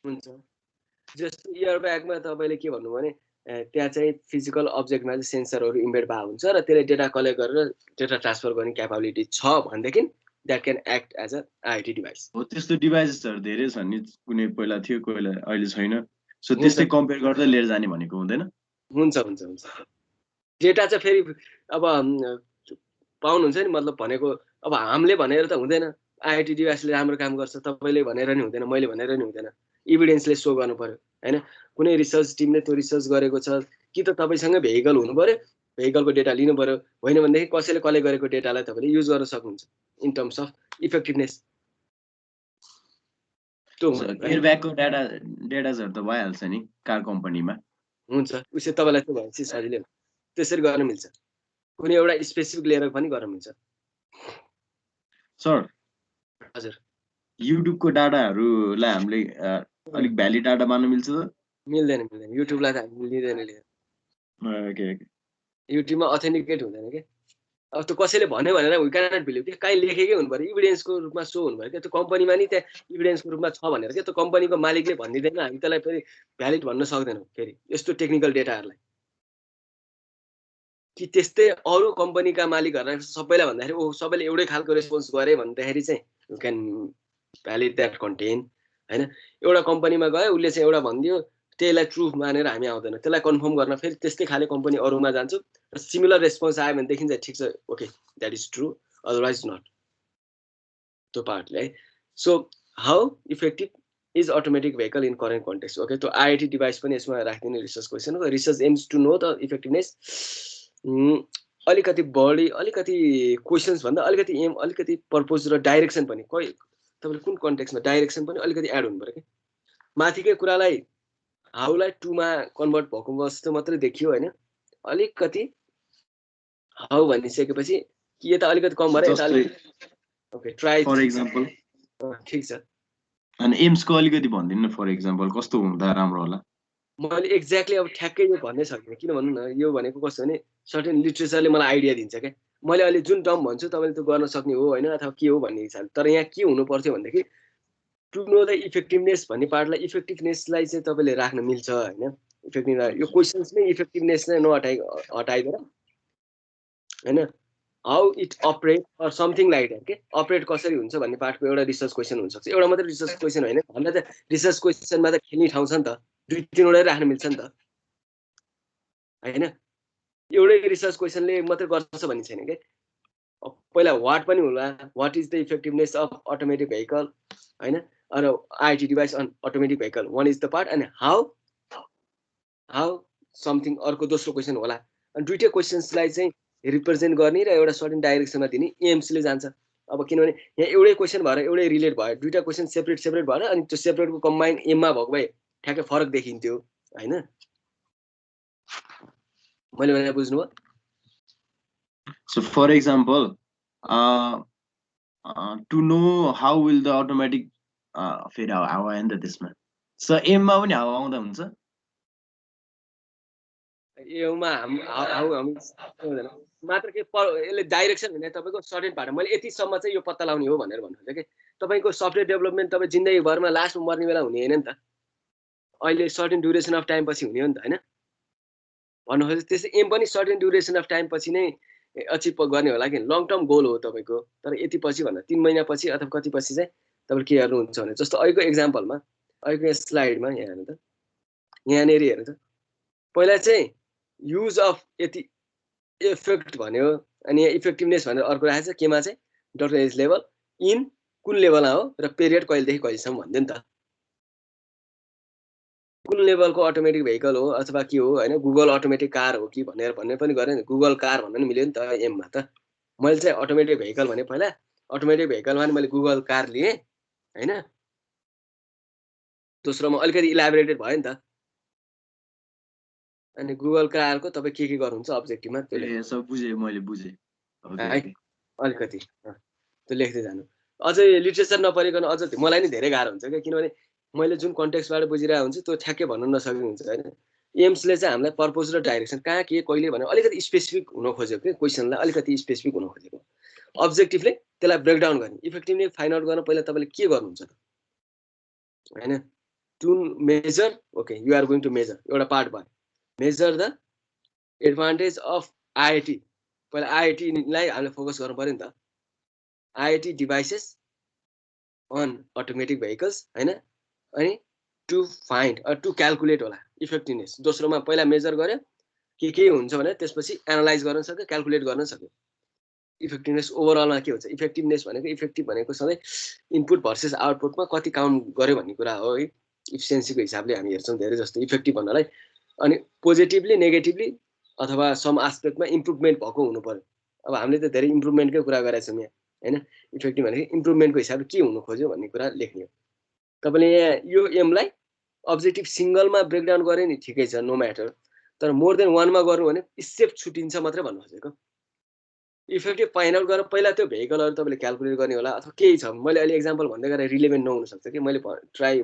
हुन्छ जस्तो एयर ब्यागमा तपाईँले के भन्नु भने त्यहाँ चाहिँ फिजिकल अब्जेक्टमा चाहिँ सेन्सरहरू इम्बेड भएको हुन्छ र त्यसले डेटा कलेक्ट गरेर डेटा ट्रान्सफर गर्ने क्यापेबिलिटी छ भनेदेखि that can act as a IT device हो त्यस्तो डिभाइसेसहरू धेरै छन् नि कुनै पहिला थियो कोहीलाई अहिले छैन सो त्यस्तै कम्पेयर गर्दै लिएर जाने भनेको हुँदैन हुन्छ हुन्छ हुन्छ डेटा चाहिँ फेरि अब पाउनुहुन्छ नि मतलब भनेको अब हामीले भनेर त हुँदैन आईटी डिभाइसले राम्रो काम गर्छ तपाईँले भनेर नि हुँदैन मैले भनेर नि हुँदैन इभिडेन्सले सो गर्नु पर्यो हैन कुनै रिसर्च टिमले त्यो रिसर्च गरेको छ कि त तपाईसँग भेहिकल हुनु पर्यो भेहिकलको डेटा लिनु पर्यो होइन भनेदेखि कसैले कलेक्ट गरेको डेटालाई तपाईँले युज गर्न सक्नुहुन्छ इन टर्म्स अफ इफेक्टिभनेस त्यो एयर ब्यागको डेटाजहरु त भइहाल्छ नि कार कम्पनीमा हुन्छ उसले तपाईँलाई त्यो भएपछि सजिलै हुन्छ त्यसरी गर्न मिल्छ कुनै एउटा स्पेसिफिक लिएर पनि गर्न मिल्छ सर हजुर युट्युबको डाटाहरूलाई हामीले अलिक भ्यालिड डाटा मान्न मिल्छ त मिल्दैन मिल्दैन युट्युबलाई त हामी लिँदैन ओके युट्युबमा अथेन्टिकेट हुँदैन के अब त्यो कसैले भन्यो भनेर वी क्यान नट बिलिभ के कहीँ लेखेकै हुनु पर्यो इभिडेन्सको रूपमा सो हुनु पर्यो क्या त्यो कम्पनीमा नि त्यहाँ इभिडेन्सको रूपमा छ भनेर क्या त्यो कम्पनीको मालिकले भनिदिँदैन हामी त्यसलाई फेरि भ्यालिड भन्न सक्दैनौँ फेरि यस्तो टेक्निकल डेटाहरूलाई कि त्यस्तै अरू कम्पनीका मालिकहरूलाई सबैलाई भन्दाखेरि ओ सबैले एउटै खालको रेस्पोन्स गरे भन्दाखेरि चाहिँ यु क्यान भ्यालिड द्याट कन्टेन्ट हैन एउटा कम्पनीमा गयो उसले चाहिँ एउटा भनिदियो त्यसलाई ट्रुथ मानेर हामी आउँदैन त्यसलाई कन्फर्म गर्न फेरि त्यस्तै खाले कम्पनी अरूमा जान्छौँ र सिमिलर रेस्पोन्स आयो भनेदेखि चाहिँ ठिक छ okay that is true otherwise not त्यो पार्टले है so how effective is automatic vehicle in current context okay त्यो आईटी डिभाइस पनि यसमा राखिदिने रिसर्च क्वेसन हो research aims to know the effectiveness अलिकति बढी अलिकति क्वेसन्स भन्दा अलिकति एम अलिकति पर्पोज र डाइरेक्सन पनि कोही तपाईँले कुन कन्टेक्स्टमा डाइरेक्सन पनि अलिकति एड हुनु पर्यो कि माथिकै कुरालाई हाउलाई टुमा कन्भर्ट भएको जस्तो मात्रै देखियो होइन अलिकति हाउ भनिसकेपछि कि यता अलिकति कम भएर यता अलिकति ओके ट्राई फर एक्जाम्पल ठिक छ अनि एम्सको अलिकति भनिदिनु न फर एक्जाम्पल कस्तो हुँदा राम्रो होला मैले एक्ज्याक्टली अब ठ्याक्कै यो भन्नै सकिनँ किन भन्नु न यो भनेको कस्तो भने सर्टेन लिट्रेचरले मलाई आइडिया दिन्छ क्या मैले अहिले जुन टर्म भन्छु तपाईँले त्यो गर्न सक्ने हो होइन अथवा के हो भन्ने हिसाबले तर यहाँ के हुनु पर्थ्यो भनेदेखि टु नो द इफेक्टिभनेस भन्ने पार्टलाई इफेक्टिभनेसलाई चाहिँ तपाईँले राख्न मिल्छ होइन इफेक्टिभ यो क्वेसन्स नै इफेक्टिभनेस नै हटाइदिएर होइन how it operate or something like that के अपरेट कसरी हुन्छ भन्ने पार्टको एउटा रिसर्च क्वेसन हुनसक्छ एउटा मात्रै रिसर्च क्वेसन होइन हामीलाई त रिसर्च क्वेसनमा त खेल्ने ठाउँ छ नि त दुई तिनवटै राख्न मिल्छ नि त होइन एउटै रिसर्च क्वेसनले मात्रै गर्छ भन्ने छैन के पहिला वाट पनि होला what is the effectiveness of automatic vehicle होइन or IT device on automatic vehicle one is the part and how something अर्को दोस्रो क्वेसन होला अनि दुइटै क्वेसन्सलाई चाहिँ रिप्रेजेन्ट गर्ने र एउटा सर्टेन डाइरेक्सनमा दिने एम्सले जान्छ अब किनभने यहाँ एउटै क्वेसन भएर एउटै रिलेट भयो दुईटा क्वेसन सेपरेट भएर अनि त्यो सेपरेटको कम्बाइन एममा भएको भए ठ्याक्कै फरक देखिन्थ्यो होइन मैले भने बुझ्नुभयो So for example, to know how will the automatic फेरि हावा आयो नि त त्यसमा सो एममा पनि हावा आउँदा हुन्छ एमा हामी मात्र के यसले डाइरेक्सन भने तपाईँको सर्टेन पार्ट मैले यतिसम्म चाहिँ यो पत्ता लगाउने हो भनेर भन्नुहुन्छ कि तपाईँको सफ्टवेयर डेभलपमेन्ट तपाईँ जिन्दगीभरमा लास्टमा मर्ने बेला हुने होइन नि त अहिले सर्टेन ड्युरेसन अफ टाइम पछि हुने हो नि त होइन भन्नुहोस् त्यसै एम पनि सर्टेन ड्युरेसन अफ टाइम पछि नै अचिभ गर्ने होला कि लङ टर्म गोल हो तपाईँको तर यति पछि भन्दा 3 महिना पछि अथवा कति पछि चाहिँ तपाईँले के गर्नुहुन्छ भने जस्तो अहिलेको एक्जाम्पलमा अहिलेको स्लाइडमा यहाँ हेर्नु त यहाँनिर हेर्नु त पहिला चाहिँ युज अफ यति इफेक्ट भन्यो अनि यहाँ इफेक्टिभनेस भनेर अर्को राखेको छ केमा चाहिँ डक्टर एज लेभल इन कुन लेभलमा हो र पिरियड कहिलेदेखि कहिलेसम्म भन्दैन त कुन लेभलको अटोमेटिक भेहिकल हो अथवा के हो हैन गुगल अटोमेटिक कार हो कि भनेर भन्ने पनि गरे नि गुगल कार भन्न नि मिल्यो नि त एममा त मैले चाहिँ अटोमेटिक भेहिकल भने पहिला अटोमेटिक भेहिकलमा नि मैले गुगल कार लिए हैन दोस्रोमा अलिकति इलाबोरेटेड भयो नि त अनि गुगल कारको तपाईँ के गर्नुहुन्छ अब्जेक्टिभमा त्यो ए सब बुझेँ मैले बुझेँ ओके है ओके अलिकति त्यो लेख्दै जानु अझै लिट्रेचर नपढिकन अझ मलाई नि धेरै गाह्रो हुन्छ क्या किनभने मैले जुन कन्टेक्स्टबाट बुझिरहेको हुन्छु त्यो ठ्याक्कै भन्नु नसक्ने हुन्छ होइन एम्सले चाहिँ हामीलाई पर्पज र डाइरेक्सन कहाँ के कहिले भने अलिकति स्पेसिफिक हुन खोजेको कि क्वेसनलाई अलिकति स्पेसिफिक हुन खोजेको अब्जेक्टिभले त्यसलाई ब्रेकडाउन गर्ने इफेक्टिभली फाइन्ड आउट गर्न पहिला तपाईँले के गर्नुहुन्छ त होइन to measure okay you are going to measure एउटा पार्ट भयो measure the advantage of IIT पहिला आइआइटीलाई हामीले फोकस गर्नु पऱ्यो नि त IIT devices on automatic vehicles होइन अनि टु फाइन्ड टु क्यालकुलेट होला इफेक्टिभनेस दोस्रोमा पहिला मेजर गर्यो के हुन्छ भने त्यसपछि एनालाइज गर्न सक्यो क्यालकुलेट गर्न सक्यो इफेक्टिभनेस ओभरअलमा के हुन्छ इफेक्टिभनेस भनेको इफेक्टिभ भनेको सधैँ इनपुट भर्सेस आउटपुटमा कति काउन्ट गर्यो भन्ने कुरा हो है इफिसियन्सीको हिसाबले हामी हेर्छौँ धेरै जस्तो इफेक्टिभ भन्नलाई अनि पोजिटिभली नेगेटिभली अथवा सम आस्पेक्टमा इम्प्रुभमेन्ट भएको हुनु पर्यो अब हामीले त धेरै इम्प्रुभमेन्टकै कुरा गरेका छौँ यहाँ होइन इफेक्टिभ भनेको इम्प्रुभमेन्टको हिसाबले के हुनु खोज्यो भन्ने कुरा लेख्ने हो तपाईँले यहाँ यो एमलाई अब्जेक्टिभ सिङ्गलमा ब्रेकडाउन गरे नि ठिकै छ नो म्याटर तर मोर देन वानमा गर्नु भने स्टेप छुटिन्छ मात्रै भन्नु खोजेको इफेक्टिभ फाइन्ड आउट गरेर पहिला त्यो भेहिकलहरू तपाईँले क्यालकुलेट गर्ने होला अथवा केही छ मैले अहिले एक्जाम्पल भन्दै गरेर रिलेभेन्ट नहुनसक्छ कि मैले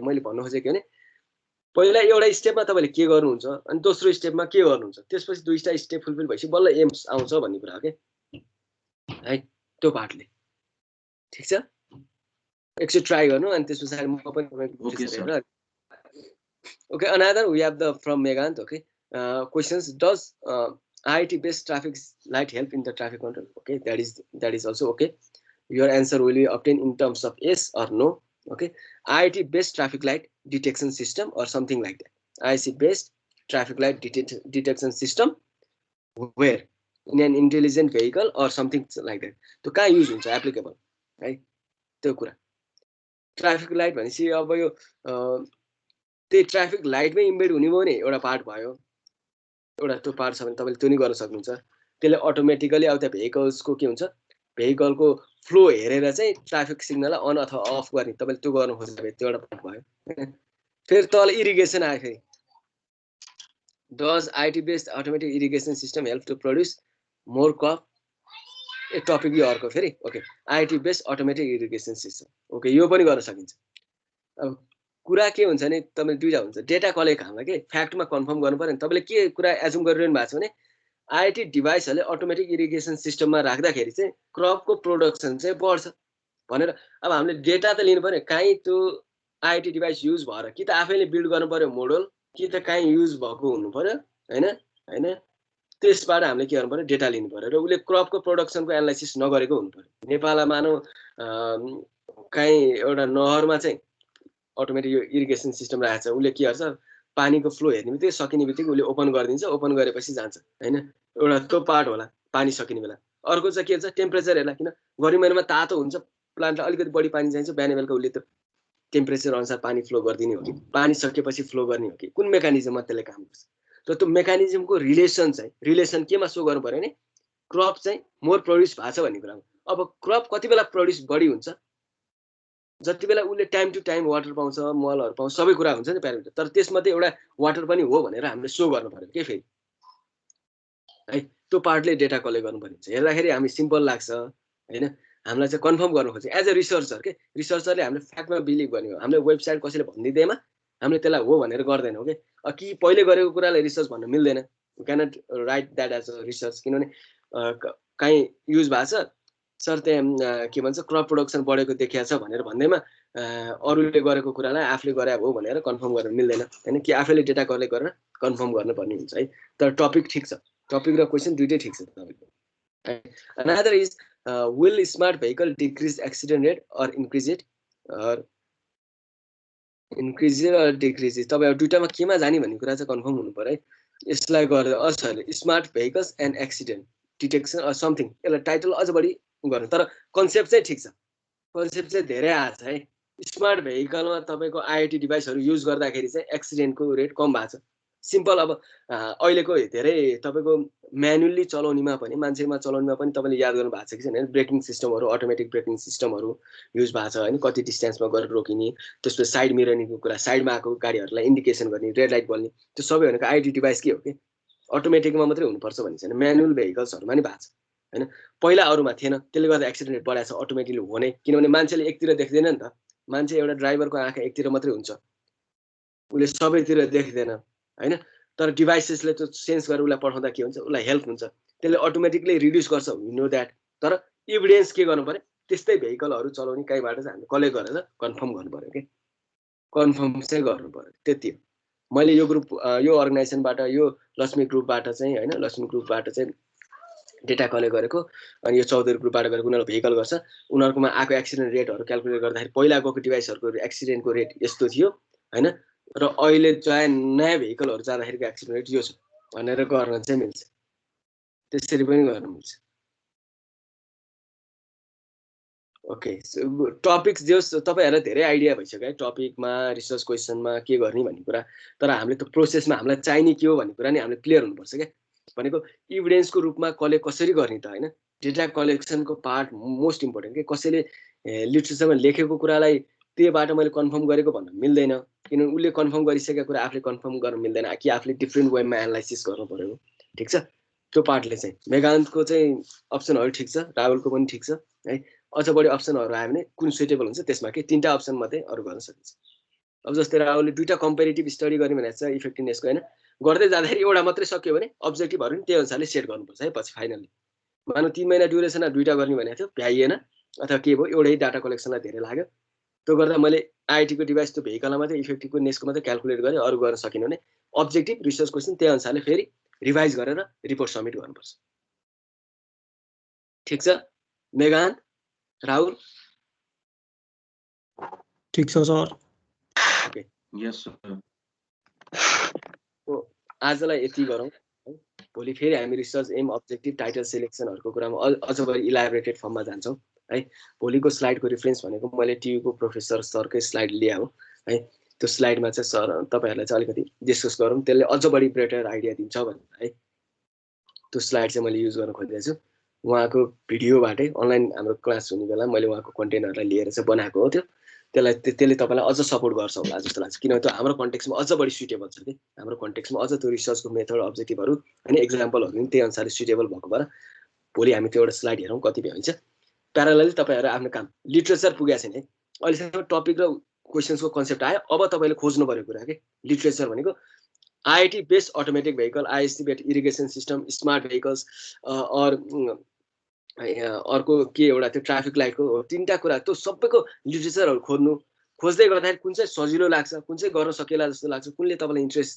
मैले भन्नु खोजेको भने पहिला एउटा स्टेपमा तपाईँले के गर्नुहुन्छ अनि दोस्रो स्टेपमा के गर्नुहुन्छ त्यसपछि दुईवटा स्टेप फुलफिल भएपछि बल्ल एम्स आउँछ भन्ने कुरा हो कि है त्यो पार्टले ठिक छ एकचोटि ट्राई गर्नु अनि त्यस पछाडि म पनि okay another we have the from मेगान्त okay questions does IIT based traffic light help in the traffic control okay that is also okay your answer will be obtained in terms of yes or no okay IIT based traffic light detection system or something like that IIC based traffic light detection system where in an intelligent vehicle or something like that तो कहाँ use हुन्छ applicable है त्यो कुरा traffic light भनेपछि अब यो त्यही traffic लाइटमै embed हुने भयो नि एउटा पार्ट भयो एउटा त्यो पार्ट छ भने तपाईँले त्यो नि गर्न सक्नुहुन्छ त्यसले अटोमेटिकली अब त्यहाँ भेहिकल्सको के हुन्छ भेहिकलको फ्लो हेरेर चाहिँ ट्राफिक सिग्नललाई अन अथवा अफ गर्ने तपाईँले त्यो गर्नु खोज्दा त्यो एउटा पार्ट भयो फेरि तल इरिगेसन आयो फेरि does IT based automatic irrigation system help to produce more crop a topic यो अर्को फेरि okay IT based automatic irrigation system okay यो पनि गर्न सकिन्छ अब कुरा के हुन्छ भने तपाईले दुईटा हुन्छ डेटा कलेक्ट हाल्दा के फ्याक्टमा कन्फर्म गर्नु पर्यो नि तपाईले के कुरा एजुम गरिरहनु भएको छ भने आइटी डिभाइसहरूले अटोमेटिक इरिगेसन सिस्टममा राख्दाखेरि चाहिँ क्रपको प्रोडक्सन चाहिँ बढ्छ भनेर अब हामीले डेटा त लिनु पर्यो काहीँ त्यो आइटी डिभाइस युज भएर कि त आफैले बिल्ड गर्नु पर्यो मोडल कि त काहीँ युज भएको हुनु पर्यो हैन हैन त्यसबाट हामीले के गर्नु पर्यो डेटा लिनु पर्यो र उसले क्रपको प्रोडक्सनको एनालाइसिस नगरेको हुनु पर्यो नेपालमा मानौ काहीँ एउटा नहरमा चाहिँ अटोमेटिक यो इरिगेसन सिस्टम राखेको छ उसले के गर्छ पानीको फ्लो हेर्ने बित्तिकै सकिने बित्तिकै उसले ओपन गरिदिन्छ ओपन गरेपछि जान्छ हैन एउटा त्यो पार्ट होला पानी सकिने बेला अर्को चाहिँ के हुन्छ टेम्परेचर हेर्ला किन गर्मी महिनामा तातो हुन्छ प्लान्टलाई अलिकति बढी पानी चाहिन्छ बिहान बेलुका उसले त्यो टेम्परेचर अनुसार पानी फ्लो गरिदिने हो कि पानी सकेपछि फ्लो गर्ने हो कि कुन मेकानिजममा त्यसले काम गर्छ र त्यो मेकानिजमको रिलेसन केमा सो गर्नु पर्यो भने क्रप चाहिँ मोर प्रड्युस भएको छ भन्ने कुरा अब क्रप कति बेला प्रड्युस बढी हुन्छ जति बेला उसले टाइम टु टाइम वाटर पाउँछ मलहरू पाउँछ सबै कुरा हुन्छ नि प्यारामिटर तर त्यसमध्ये एउटा वाटर पनि हो भनेर हामीले सो गर्नु पर्यो के फेरि है त्यो पार्टले डेटा कलेक्ट गर्नु पर्ने हेर्दाखेरि हामी सिम्पल लाग्छ हैन हामीलाई चाहिँ कन्फर्म गर्नु खोज्छ एज अ रिसर्चर के रिसर्चरले हामीले फ्याक्टमा बिलिभ गर्ने हो हामीले वेबसाइट कसैले भनिदिँदैमा हामीले त्यसलाई हो भनेर गर्दैनौँ कि पहिले गरेको कुरालाई रिसर्च भन्न मिल्दैन you cannot write that as a research किनभने काहीँ युज भएको छ सर त्यहाँ के भन्छ क्रप प्रोडक्सन बढेको देखिया छ भनेर भन्दैमा अरूले गरेको कुरालाई आफूले गरे हो भनेर कन्फर्म गर्न मिल्दैन हैन कि आफैले डेटा कलेक्ट गरेर कन्फर्म गर्नुपर्ने हुन्छ है तर टपिक ठिक छ टपिक र क्वेसन दुईटै ठिक छ तपाईको another is will smart vehicle decrease accident rate or increase it or increase or decrease it तपाईँ दुईटामा केमा जाने भन्ने कुरा चाहिँ कन्फर्म हुनु पर्यो है यसलाई गरेर असर smart vehicles and accident detection or something यसलाई टाइटल अझ बढी गर्नु तर कन्सेप्ट चाहिँ ठिक छ कन्सेप्ट चाहिँ धेरै आएको छ है स्मार्ट भेहिकलमा तपाईँको आइओटी डिभाइसहरू युज गर्दाखेरि चाहिँ एक्सिडेन्टको रेट कम भएको छ। सिम्पल अब अहिलेको धेरै तपाईँको म्यानुअल्ली चलाउनेमा पनि मान्छेमा चलाउनेमा पनि तपाईँले याद गर्नु भएको छ कि छैन, ब्रेकिङ सिस्टमहरू अटोमेटिक ब्रेकिङ सिस्टमहरू युज भएको छ होइन, कति डिस्टेन्समा गएर रोकिने, त्यसपछि साइड मिररिङको कुरा, साइडमा आएको गाडीहरूलाई इन्डिकेसन गर्ने, रेड लाइट बल्ने, त्यो सबै भनेको आइओटी डिभाइस के हो कि अटोमेटिकमा मात्रै हुनुपर्छ भन्ने छैन, म्यानुअल भेहिकल्सहरूमा नि भएको छ होइन। पहिला अरूमा थिएन, त्यसले गर्दा एक्सिडेन्ट रेट बढाएको छ अटोमेटिकली हुने, किनभने मान्छेले एकतिर देख्दैन नि त, मान्छे एउटा ड्राइभरको आँखा एकतिर मात्रै हुन्छ, उसले सबैतिर देख्दैन होइन। तर डिभाइसेसले त्यो सेन्स गरेर उसलाई पठाउँदा के हुन्छ, उसलाई हेल्प हुन्छ, त्यसले अटोमेटिकली रिड्युस गर्छ, नो द्याट। तर इभिडेन्स के गर्नु पऱ्यो, त्यस्तै भेहिकलहरू चलाउने कहीँबाट चाहिँ हामीले कलेक्ट गरेर कन्फर्म गर्नु पऱ्यो कि कन्फर्म चाहिँ गर्नु पऱ्यो, त्यति हो। मैले यो ग्रुप यो अर्गनाइजेसनबाट यो लक्ष्मी ग्रुपबाट चाहिँ होइन, लक्ष्मी ग्रुपबाट चाहिँ डेटा कलेक्ट गरेको, अनि यो चौधरी ग्रुपबाट गरेको, उनीहरू भेहिकल गर्छ, उनीहरूकोमा आएको एक्सिडेन्ट रेटहरू क्यालकुलेट गर्दाखेरि पहिला गएको डिभाइसहरूको एक्सिडेन्टको रेट यस्तो थियो होइन, र अहिले चाहे नयाँ भेहिकलहरू जाँदाखेरिको एक्सिडेन्ट रेट यो छ भनेर गर्न चाहिँ मिल्छ, त्यसरी पनि गर्न मिल्छ। ओके, टपिक्स जे होस् तपाईँहरूलाई धेरै आइडिया भइसक्यो है टपिकमा, रिसर्च क्वेसनमा के गर्ने भन्ने कुरा, तर हामीले त्यो प्रोसेसमा हामीलाई चाहिने के हो भन्ने कुरा नि हामीले क्लियर हुनुपर्छ क्या। भनेको इभिडेन्सको रूपमा कलेक्ट कसरी गर्ने त होइन, डेटा कलेक्सनको पार्ट मोस्ट इम्पोर्टेन्ट के। कसैले लिट्रेचरमा लेखेको कुरालाई त्योबाट मैले कन्फर्म गरेको भन्न मिल्दैन, किनभने उसले कन्फर्म गरिसकेको कुरा आफूले कन्फर्म गर्न मिल्दैन, कि आफूले डिफ्रेन्ट वेमा एनालाइसिस गर्नु पऱ्यो, ठिक छ। त्यो पार्टले चाहिँ मेघान्तको चाहिँ अप्सनहरू ठिक छ, राहुलको पनि ठिक छ है। अझ बढी अप्सनहरू आयो भने कुन सुइटेबल हुन्छ त्यसमा के 3टा अप्सन मात्रै अरू गर्न सकिन्छ। अब जस्तै राहुलले 2टा कम्पेरिटिभ स्टडी गर्ने भनेको छ इफेक्टिभनेसको होइन, गर्दै जाँदाखेरि एउटा मात्रै सक्यो भने अब्जेक्टिभहरू नि त्यही अनुसारले सेट गर्नुपर्छ है पछि फाइनली। मानव 3 महिना ड्युरेसनमा 2टा गर्ने भनेको थियो, भ्याइएन अथवा के भयो, एउटै डाटा कलेक्सनलाई धेरै लाग्यो, त्यो गर्दा मैले आइटीको डिभाइस त्यो भेहिकलमा मात्रै इफेक्टिभनेसको मात्रै क्यालकुलेट गरेँ, अरू गर्न सकिनँ भने अब्जेक्टिभ रिसर्च क्वेसन त्यही अनुसारले फेरि रिभाइज गरेर रिपोर्ट सबमिट गर्नुपर्छ, ठिक छ मेघान्त, राहुल? ठिक छ सर। Okay, yes sir. आजलाई यति गरौँ है, भोलि फेरि हामी रिसर्च एम अब्जेक्टिभ टाइटल सिलेक्सनहरूको कुरामा अझ बढी इलाबोरेटेड फर्ममा जान्छौँ है। भोलिको स्लाइडको रिफरेन्स भनेको मैले टियुको प्रोफेसर सरकै स्लाइड लिएँ हो है, त्यो स्लाइडमा चाहिँ सर तपाईँहरूलाई चाहिँ अलिकति डिस्कस गरौँ, त्यसले अझ बढी बेटर आइडिया दिन्छ भनेर है त्यो स्लाइड चाहिँ मैले युज गर्न खोजिरहेको छु। उहाँको भिडियोबाटै अनलाइन हाम्रो क्लास हुने बेला मैले उहाँको कन्टेन्टहरूलाई लिएर चाहिँ बनाएको हो, त्यसले तपाईँलाई अझ सपोर्ट गर्छ होला जस्तो लाग्छ, किनभने त्यो हाम्रो कन्टेक्समा अझ बढी सुटेबल छ कि हाम्रो कन्टेक्समा अझ त्यो रिसर्चको मेथड अब्जेक्टिभहरू अनि एक्जाम्पलहरू पनि त्यही अनुसारले सुटेबल भएको भएर भोलि हामी त्यो एउटा स्लाइड हेरौँ कति भ्याइन्छ। प्यारालली तपाईँहरू आफ्नो काम लिट्रेचर पुगेको छैन है, अहिलेसम्म टपिक र क्वेसन्सको कन्सेप्ट आयो, अब तपाईँले खोज्नु पऱ्यो कुरा कि लिट्रेचर भनेको IIT based automatic vehicle, ISC based irrigation system, smart vehicles, अर्को के एउटा त्यो ट्राफिक लाइटको 3टा कुरा, त्यो सबैको लिट्रेचरहरू खोज्दै गर्दाखेरि कुन चाहिँ सजिलो लाग्छ, कुन चाहिँ गर्न सकिएला जस्तो लाग्छ, कुनले तपाईँलाई इन्ट्रेस्ट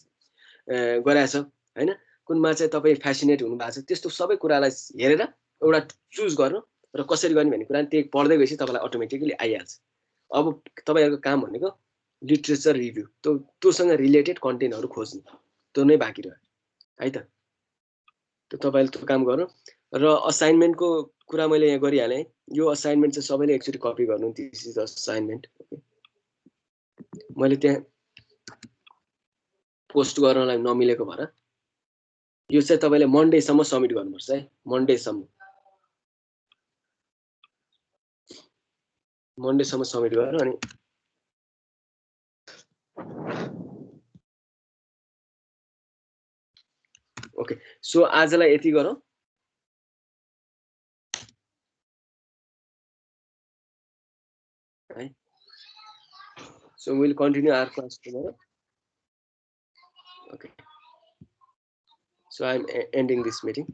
गराएछ होइन, कुनमा चाहिँ तपाईँ फेसिनेट हुनुभएको छ, त्यस्तो सबै कुरालाई हेरेर एउटा चुज गर्नु र कसरी गर्ने भन्ने कुरा त्यही पढ्दै गएपछि तपाईँलाई अटोमेटिकली आइहाल्छ। अब तपाईँहरूको काम भनेको लिट्रेचर रिभ्यू, त्योसँग रिलेटेड कन्टेन्टहरू खोज्नु, त्यो नै बाँकी रह्यो है त। त्यो तपाईँले त्यो काम गर्नु र असाइनमेन्टको कुरा मैले यहाँ गरिहालेँ। यो असाइनमेन्ट चाहिँ सबैले एकचोटि कपी गर्नु, दिस इज असाइनमेन्ट। मैले त्यहाँ पोस्ट गर्नलाई नमिलेको भएर यो चाहिँ तपाईँले मन्डेसम्म सबमिट गर्नुपर्छ है, मन्डेसम्म सबमिट गरेर अनि ओके। सो आजलाई यति गरौँ है। So we'll continue our class tomorrow. Okay. So I'm ending this meeting.